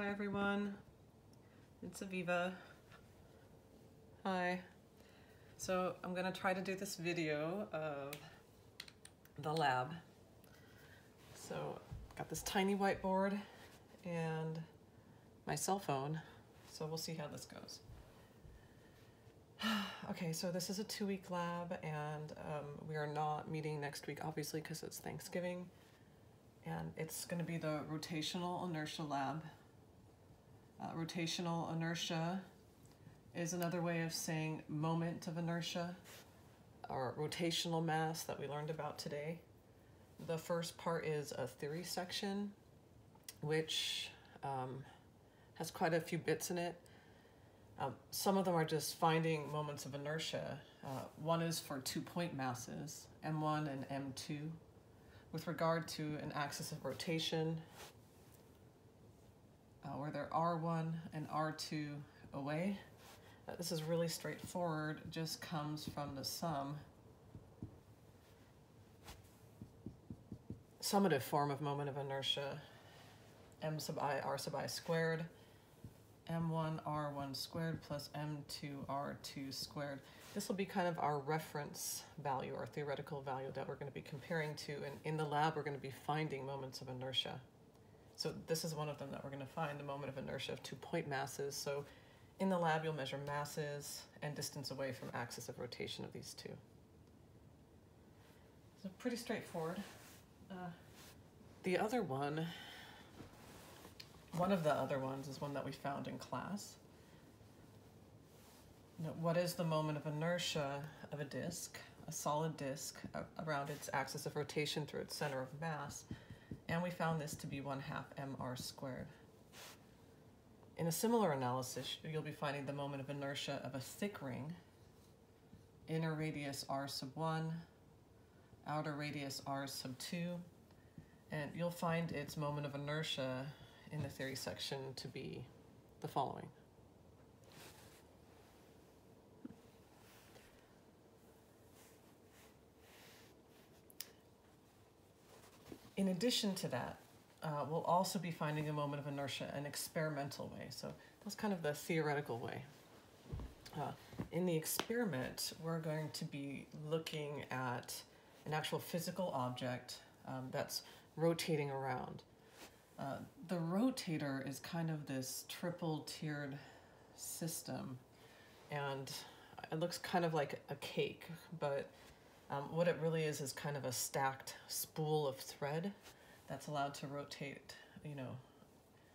Hi everyone, it's Aviva. Hi. So I'm going to try to do this video of the lab. So got this tiny whiteboard and my cell phone, so we'll see how this goes. Okay, so this is a 2-week lab and we are not meeting next week obviously because it's Thanksgiving, and it's going to be the rotational inertia lab. Rotational inertia is another way of saying moment of inertia, or rotational mass that we learned about today. The first part is a theory section, which has quite a few bits in it. Some of them are just finding moments of inertia. One is for 2-point masses, M1 and M2, with regard to an axis of rotation, where they're R1 and R2 away. This is really straightforward, it just comes from the summative form of moment of inertia, M sub I R sub I squared, M1 R1 squared plus M2 R2 squared. This will be kind of our reference value, our theoretical value that we're going to be comparing to, and in the lab we're going to be finding moments of inertia. So this is one of them that we're going to find, the moment of inertia of 2-point masses. So in the lab you'll measure masses and distance away from axis of rotation of these two. So pretty straightforward. The other one of the other ones is one that we found in class. Now, what is the moment of inertia of a disk, a solid disk, around its axis of rotation through its center of mass? And we found this to be 1/2 mr squared. In a similar analysis, you'll be finding the moment of inertia of a thick ring, inner radius r sub 1, outer radius r sub 2, and you'll find its moment of inertia in the theory section to be the following. In addition to that, we'll also be finding a moment of inertia an experimental way. So that's kind of the theoretical way. In the experiment, we're going to be looking at an actual physical object that's rotating around. The rotator is kind of this triple-tiered system, and it looks kind of like a cake, but what it really is kind of a stacked spool of thread that's allowed to rotate,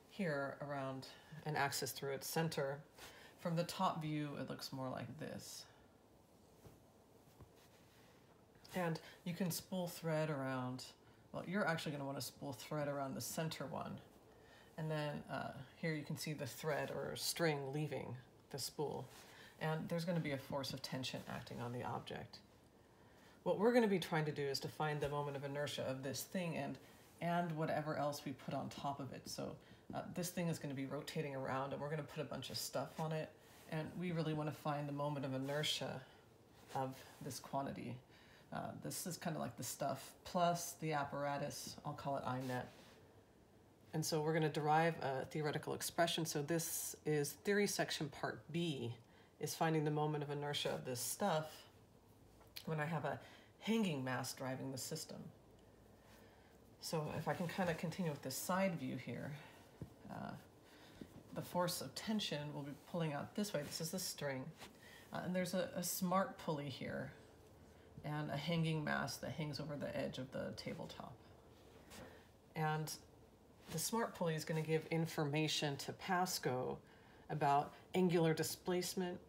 here around an axis through its center. From the top view, it looks more like this. And you can spool thread around, well, you're actually going to want to spool thread around the center one. And then here you can see the thread or string leaving the spool. And there's going to be a force of tension acting on the object. What we're going to be trying to do is to find the moment of inertia of this thing and whatever else we put on top of it. So this thing is going to be rotating around and we're going to put a bunch of stuff on it. And we really want to find the moment of inertia of this quantity. This is kind of like the stuff plus the apparatus, I'll call it I net. And so we're going to derive a theoretical expression. So this is theory section part B, is finding the moment of inertia of this stuff when I have a hanging mass driving the system. So if I can kind of continue with this side view here, the force of tension will be pulling out this way. This is the string. And there's a smart pulley here and a hanging mass that hangs over the edge of the tabletop. And the smart pulley is going to give information to Pasco about angular displacement,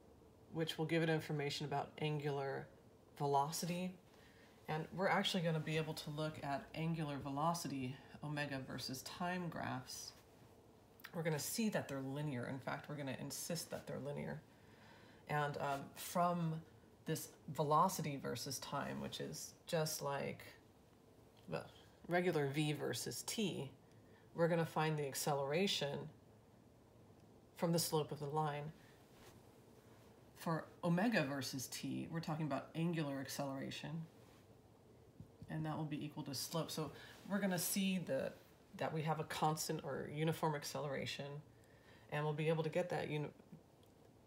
which will give it information about angular velocity. And we're actually going to be able to look at angular velocity, omega versus time graphs. We're going to see that they're linear. In fact, we're going to insist that they're linear. And from this velocity versus time, which is just like, well, regular v versus t, we're going to find the acceleration from the slope of the line. For omega versus t, we're talking about angular acceleration, and that will be equal to slope. So we're going to see that we have a constant or uniform acceleration, and we'll be able to get that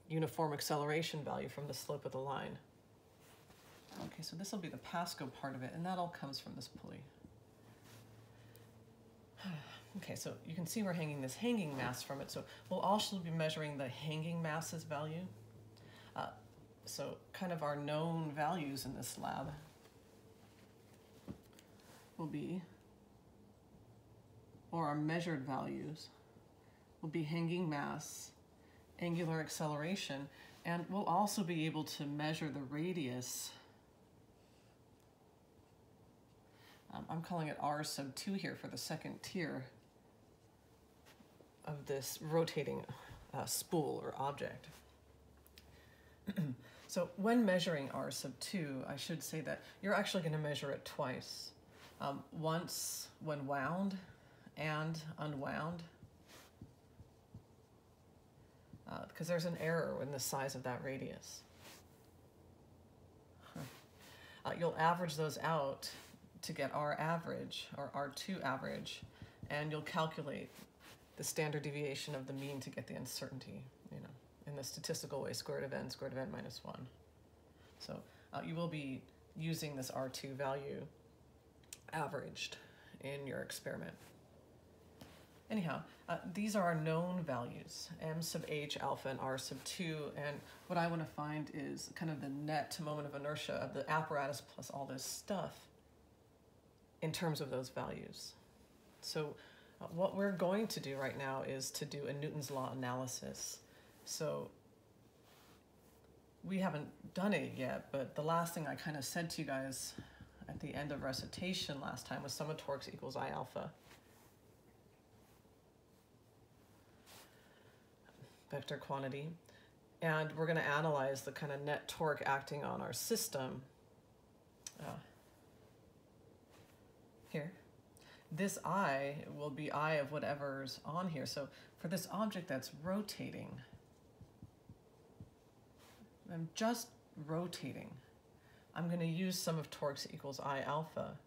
uniform acceleration value from the slope of the line. Okay, so this will be the Pasco part of it, and that all comes from this pulley. Okay, so you can see we're hanging this hanging mass from it, so we'll also be measuring the hanging mass's value. So kind of our known values in this lab will be, or our measured values will be hanging mass, angular acceleration, and we'll also be able to measure the radius. I'm calling it R sub 2 here for the second tier of this rotating spool or object. So when measuring R sub 2, I should say that you're actually going to measure it twice. Once when wound and unwound, because there's an error in the size of that radius. You'll average those out to get R average, or R2 average, and you'll calculate the standard deviation of the mean to get the uncertainty, in the statistical way, square root of n minus 1. So you will be using this R2 value averaged in your experiment. Anyhow, these are our known values, m sub h, alpha, and r sub 2, and what I want to find is kind of the net moment of inertia of the apparatus plus all this stuff in terms of those values. So what we're going to do right now is to do a Newton's law analysis. So we haven't done it yet, but the last thing I kind of said to you guys at the end of recitation last time was sum of torques equals I alpha. Vector quantity. And we're going to analyze the kind of net torque acting on our system. Here. This I will be I of whatever's on here. So for this object that's rotating, I'm just rotating, I'm going to use sum of torques equals I alpha.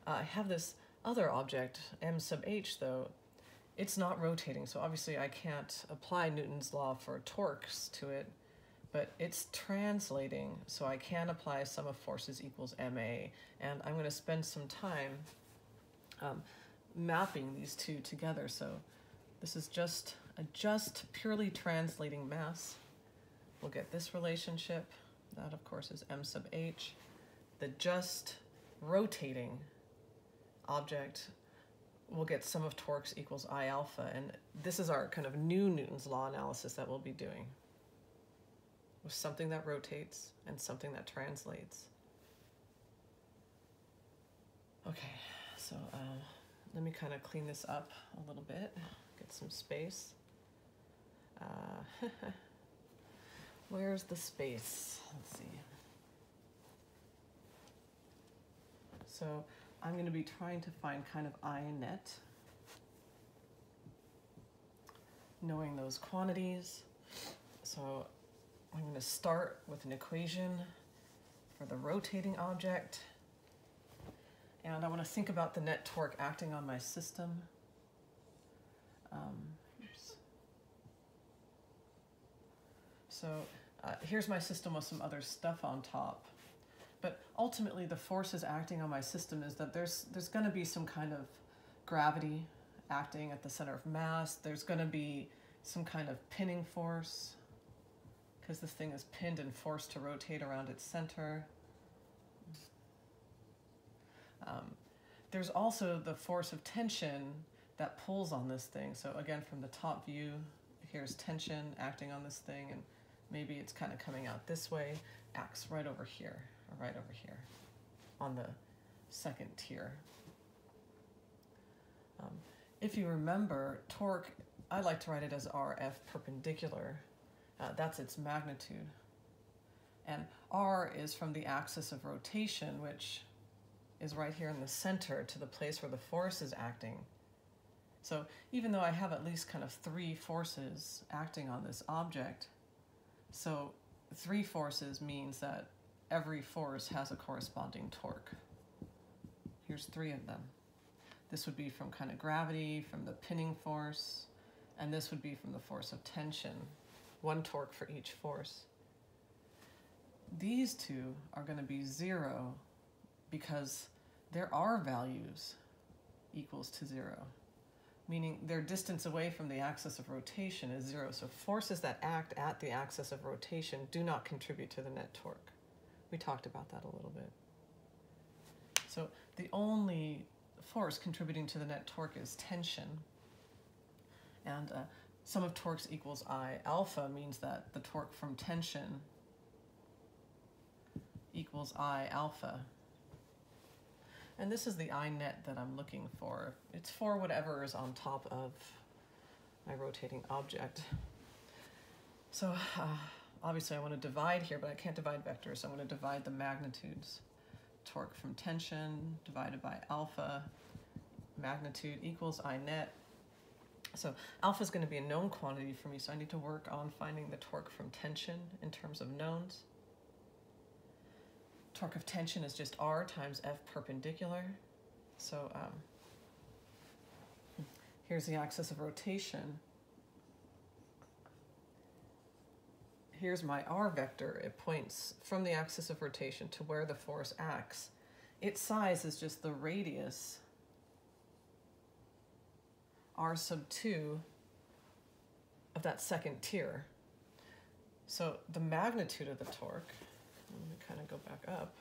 I have this other object, m sub h, though. It's not rotating, so obviously I can't apply Newton's law for torques to it, but it's translating, so I can apply sum of forces equals ma, and I'm going to spend some time mapping these two together. So this is just purely translating mass. We'll get this relationship. That, of course, is m sub h. The just rotating object will get sum of torques equals I alpha. And this is our kind of new Newton's law analysis that we'll be doing, with something that rotates and something that translates. Okay, so let me kind of clean this up a little bit, get some space. Where's the space? Let's see. So I'm going to be trying to find kind of I net, knowing those quantities. So I'm going to start with an equation for the rotating object. And I want to think about the net torque acting on my system. So here's my system with some other stuff on top. But ultimately, the forces acting on my system is that there's going to be some kind of gravity acting at the center of mass. There's going to be some kind of pinning force, because this thing is pinned and forced to rotate around its center. There's also the force of tension that pulls on this thing. So again, from the top view, here's tension acting on this thing, and maybe it's kind of coming out this way, acts right over here, or right over here on the second tier. If you remember, torque, I like to write it as RF perpendicular. That's its magnitude. And R is from the axis of rotation, which is right here in the center to the place where the force is acting. So even though I have at least kind of 3 forces acting on this object, so 3 forces means that every force has a corresponding torque. Here's 3 of them. This would be from kind of gravity, from the pinning force, and this would be from the force of tension, one torque for each force. These two are going to be 0 because their R values equals to 0, meaning their distance away from the axis of rotation is 0. So forces that act at the axis of rotation do not contribute to the net torque. We talked about that a little bit. So the only force contributing to the net torque is tension. And sum of torques equals I. Alpha means that the torque from tension equals I alpha. And this is the I net that I'm looking for. It's for whatever is on top of my rotating object. So obviously I want to divide here, but I can't divide vectors, so I'm going to divide the magnitudes. Torque from tension divided by alpha, magnitude equals I net. So alpha is going to be a known quantity for me, so I need to work on finding the torque from tension in terms of knowns. Torque of tension is just R times F perpendicular. So here's the axis of rotation. Here's my R vector. It points from the axis of rotation to where the force acts. Its size is just the radius, R sub 2, of that second tier. So the magnitude of the torque, let me kind of go back up.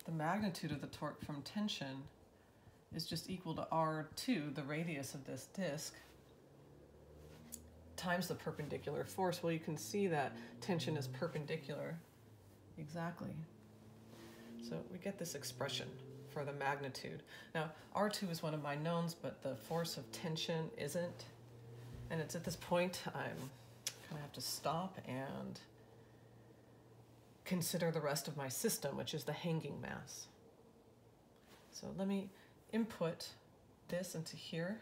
The magnitude of the torque from tension is just equal to R2, the radius of this disk, times the perpendicular force. Well, you can see that tension is perpendicular. Exactly. So we get this expression for the magnitude. Now, R2 is one of my knowns, but the force of tension isn't. And it's at this point I'm going to have to stop and consider the rest of my system, which is the hanging mass. So let me input this into here.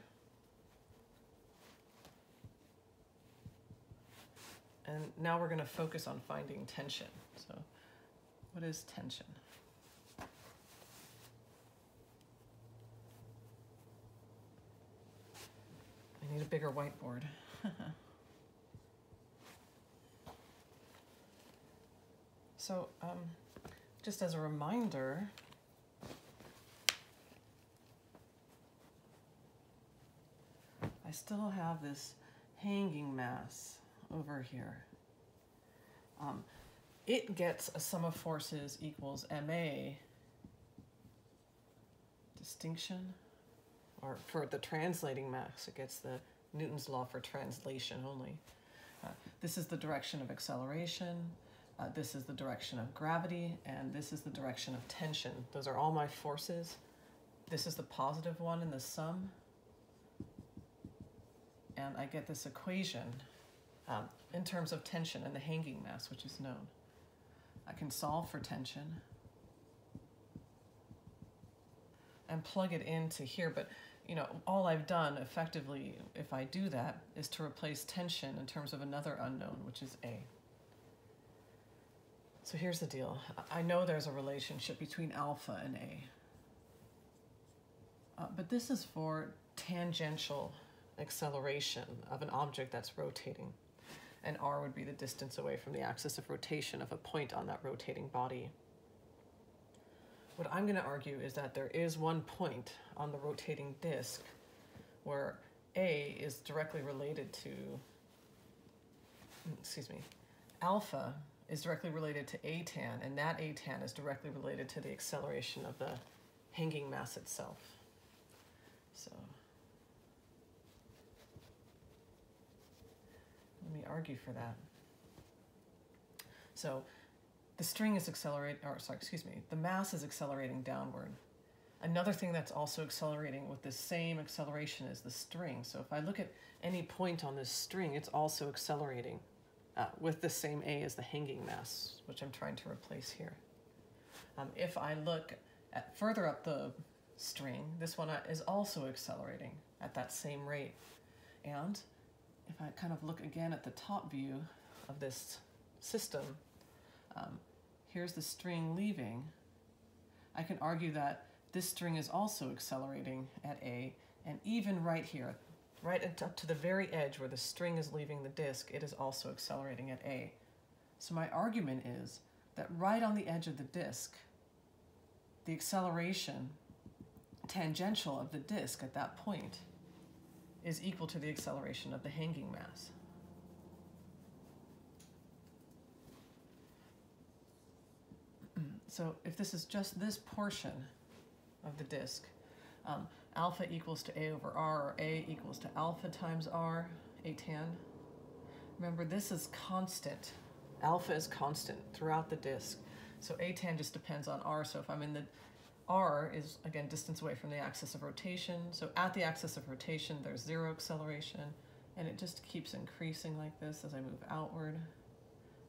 And now we're going to focus on finding tension. So what is tension? I need a bigger whiteboard. So just as a reminder, I still have this hanging mass over here. It gets a sum of forces equals MA distinction, or for the translating mass, it gets the Newton's law for translation only. This is the direction of acceleration, this is the direction of gravity, and this is the direction of tension. Those are all my forces. This is the positive one in the sum. And I get this equation in terms of tension and the hanging mass, which is known. I can solve for tension and plug it into here, but you know, all I've done effectively, if I do that, is to replace tension in terms of another unknown, which is A. So here's the deal. I know there's a relationship between alpha and A, but this is for tangential acceleration of an object that's rotating. And R would be the distance away from the axis of rotation of a point on that rotating body. What I'm going to argue is that there is one point on the rotating disk where A is directly related to, alpha is directly related to A tan, and that A tan is directly related to the acceleration of the hanging mass itself. So let me argue for that. So the string is accelerating, the mass is accelerating downward. Another thing that's also accelerating with the same acceleration is the string. So if I look at any point on this string, it's also accelerating with the same A as the hanging mass, which I'm trying to replace here. If I look at further up the string, this one is also accelerating at that same rate. And if I kind of look again at the top view of this system, here's the string leaving. I can argue that this string is also accelerating at A, and even right here, right up to the very edge where the string is leaving the disk, it is also accelerating at A. So my argument is that right on the edge of the disk, the acceleration tangential of the disk at that point is equal to the acceleration of the hanging mass. So if this is just this portion of the disk, alpha equals to A over R, or A equals to alpha times R, A tan. Remember, this is constant. Alpha is constant throughout the disk. So A tan just depends on R. So if I'm in the R is, again, distance away from the axis of rotation. So at the axis of rotation, there's zero acceleration, and it just keeps increasing like this as I move outward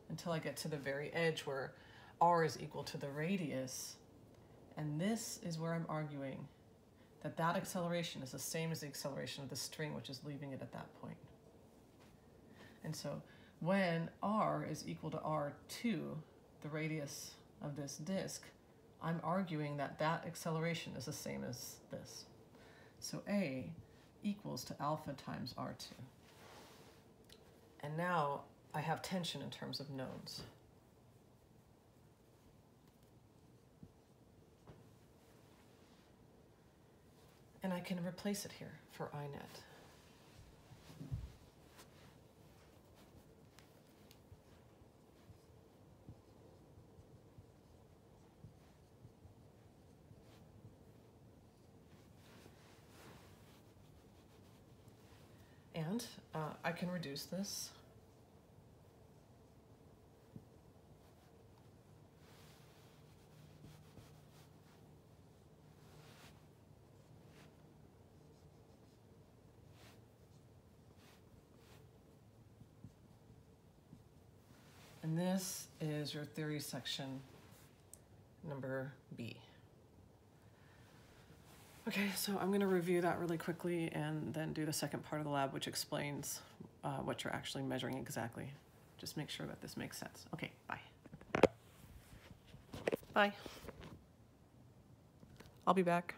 until I get to the very edge where R is equal to the radius. And this is where I'm arguing that that acceleration is the same as the acceleration of the string, which is leaving it at that point. And so when R is equal to R2, the radius of this disk, I'm arguing that that acceleration is the same as this. So A equals to alpha times R2. And now I have tension in terms of nodes. And I can replace it here for INET. And I can reduce this. And this is your theory section number B. Okay, so I'm going to review that really quickly and then do the second part of the lab, which explains what you're actually measuring exactly. Just make sure that this makes sense. Okay, bye. Bye. I'll be back.